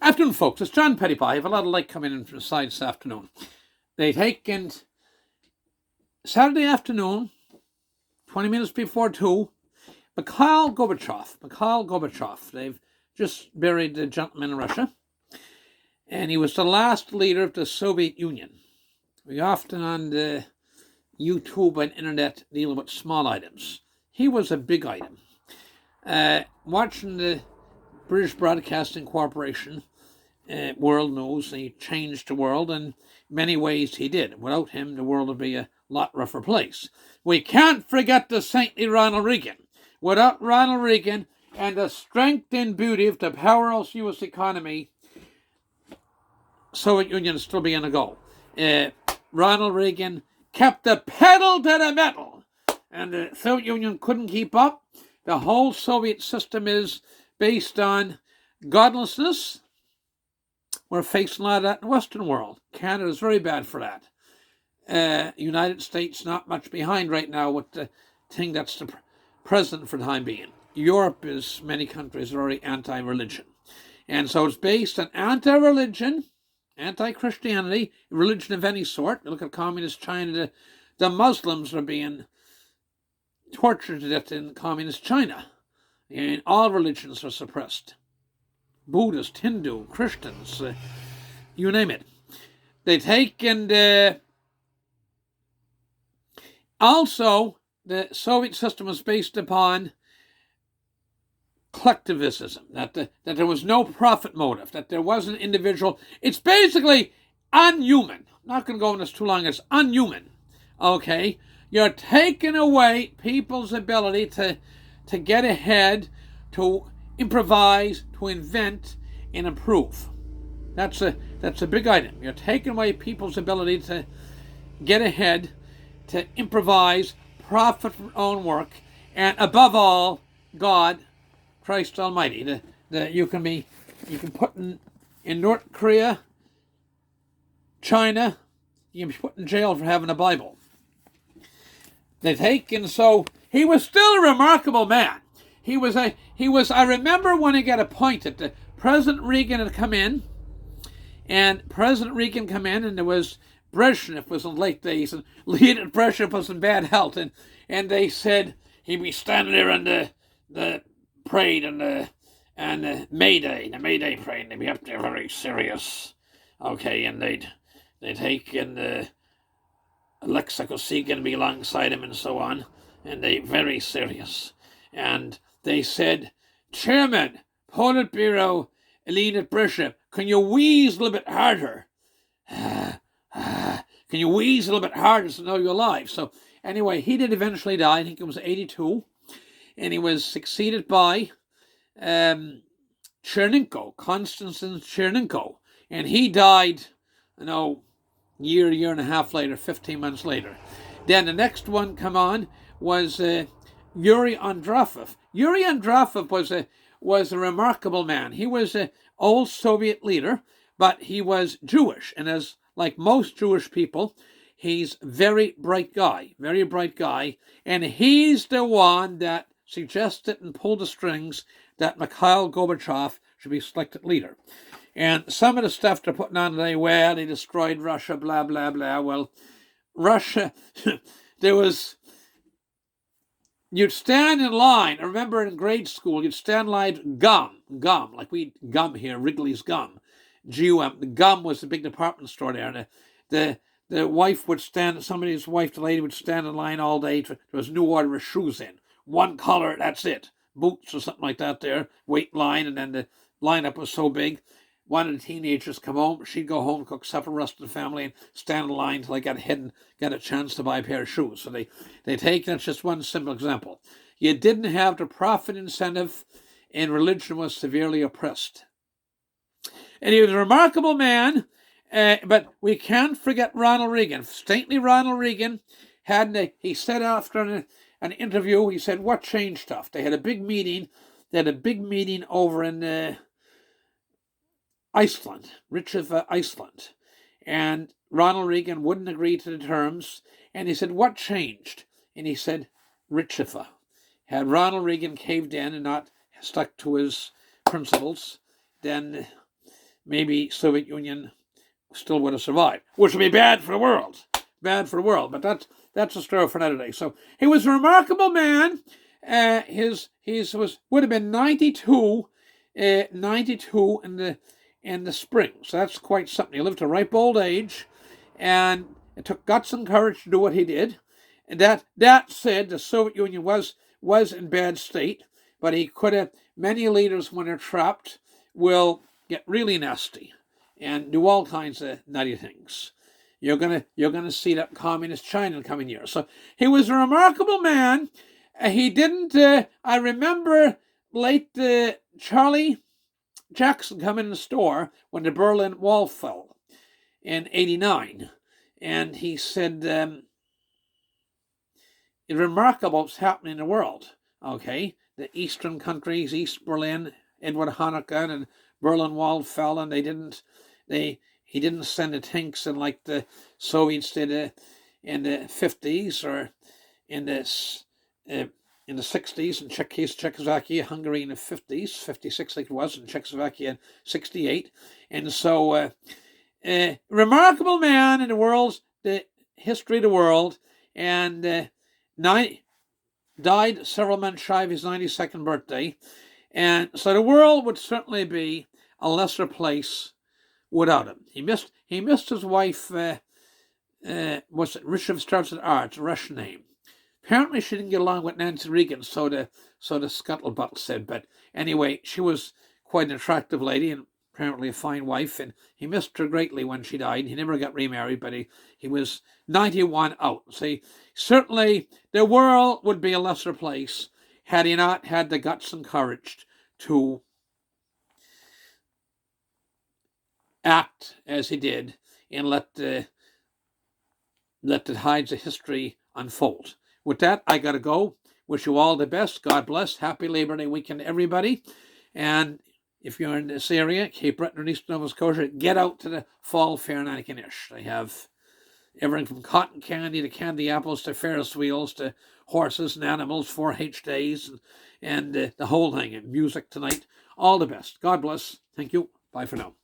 Afternoon, folks. It's John Pettipas. I have a lot of light coming in from the side this afternoon. They taken Saturday afternoon, 20 minutes before 2, Mikhail Gorbachev. They've just buried the gentleman in Russia. And he was the last leader of the Soviet Union. We often on the YouTube and internet deal with small items. He was a big item. Watching the British Broadcasting Corporation, world news, he changed the world, and in many ways he did. Without him, the world would be a lot rougher place. We can't forget the saintly Ronald Reagan. Without Ronald Reagan and the strength and beauty of the powerhouse U.S. economy, Soviet Union would still be in a go. Ronald Reagan kept the pedal to the metal, and the Soviet Union couldn't keep up. The whole Soviet system is based on godlessness. We're facing a lot of that in the Western world. Canada is very bad for that. United States not much behind right now with the thing that's the president for the time being. Europe is, many countries are very anti-religion. And so it's based on anti-religion, anti-Christianity, religion of any sort. You look at communist China, the Muslims are being tortured to death in communist China. And all religions are suppressed. Buddhist, Hindu, Christians, you name it. They take and also the Soviet system was based upon collectivism, that there was no profit motive, that there was an individual. It's basically unhuman. I'm not going to go on this too long. It's unhuman. Okay? You're taking away people's ability to get ahead, to improvise, to invent, and improve. That's a big item. You're taking away people's ability to get ahead, to improvise, profit from own work, and above all, God, Christ Almighty. You can put in North Korea, China, you can be put in jail for having a Bible. They take, and so he was still a remarkable man. He was, I remember when he got appointed, President Reagan had come in, and there was Brezhnev was in the late days, and Leonid Brezhnev was in bad health, and they said he'd be standing there on the parade and the Mayday parade, they'd be up there very serious, okay, and they'd take and Alexa Kosygin be alongside him and so on, and they very serious, and they said, Chairman, Politburo, Leonid Brezhnev, can you wheeze a little bit harder? Can you wheeze a little bit harder to know you're alive? So anyway, he did eventually die. I think it was 82. And he was succeeded by Chernenko, Konstantin Chernenko. And he died, year and a half later, 15 months later. Then the next one come on was Yuri Andropov. Yuri Andropov was a remarkable man. He was an old Soviet leader, but he was Jewish. And as like most Jewish people, he's a very bright guy. And he's the one that suggested and pulled the strings that Mikhail Gorbachev should be selected leader. And some of the stuff they're putting on today, well, they destroyed Russia, blah, blah, blah. Well, Russia, you'd stand in line. I remember in grade school, you'd stand in line, gum, like we gum here, Wrigley's gum. GUM. The gum was the big department store there. The wife would stand, somebody's wife, the lady would stand in line all day. There was no order of shoes in. One color, that's it. Boots or something like that there. Wait line, and then the lineup was so big. One of the teenagers come home. She'd go home, cook supper, rest of the family, and stand in line till I got ahead and got a chance to buy a pair of shoes. So they take, that's just one simple example. You didn't have the profit incentive, and religion was severely oppressed. And he was a remarkable man, but we can't forget Ronald Reagan. Saintly Ronald Reagan he said after an interview, he said, what changed stuff? They had a big meeting. They had a big meeting over in Iceland, Iceland. And Ronald Reagan wouldn't agree to the terms. And he said, what changed? And he said, Richeva. Had Ronald Reagan caved in and not stuck to his principles, then maybe Soviet Union still would have survived, which would be bad for the world. Bad for the world, but that's a story for another day. So he was a remarkable man. Would have been 92 in the spring. So that's quite something. He lived to ripe old age, and it took guts and courage to do what he did. And that said, the Soviet Union was in bad state, but he could have. Many leaders, when they're trapped, will get really nasty and do all kinds of nutty things. You're gonna see that communist China in the coming years. So he was a remarkable man. He didn't. I remember late Charlie Jackson come in the store when the Berlin Wall fell in '89, and he said, "It's remarkable what's happening in the world." Okay, the eastern countries, East Berlin, Edward Honecker, and Berlin Wall fell, and he didn't send the tanks in like the Soviets did in the 50s or in the 60s in Czechoslovakia, Hungary in the 50s, 56 like it was, in Czechoslovakia in 68. And so, remarkable man in the history of the world, and died several months shy of his 92nd birthday. And so the world would certainly be a lesser place without him. He missed his wife, was it Rishav, starts with R, it's a Russian name. Apparently she didn't get along with Nancy Reagan, so the scuttlebutt said. But anyway, she was quite an attractive lady and apparently a fine wife, and he missed her greatly when she died. He never got remarried, but he was 91 out. See, certainly the world would be a lesser place had he not had the guts and courage to act as he did and let the tides of history unfold. With that, I got to go. Wish you all the best. God bless. Happy Labor Day weekend, everybody. And if you're in this area, Cape Breton or East Nova Scotia, get out to the Fall Fair in Antigonish. They have everything from cotton candy to candy apples to Ferris wheels to horses and animals, 4-H days, and the whole thing. And music tonight. All the best. God bless. Thank you. Bye for now.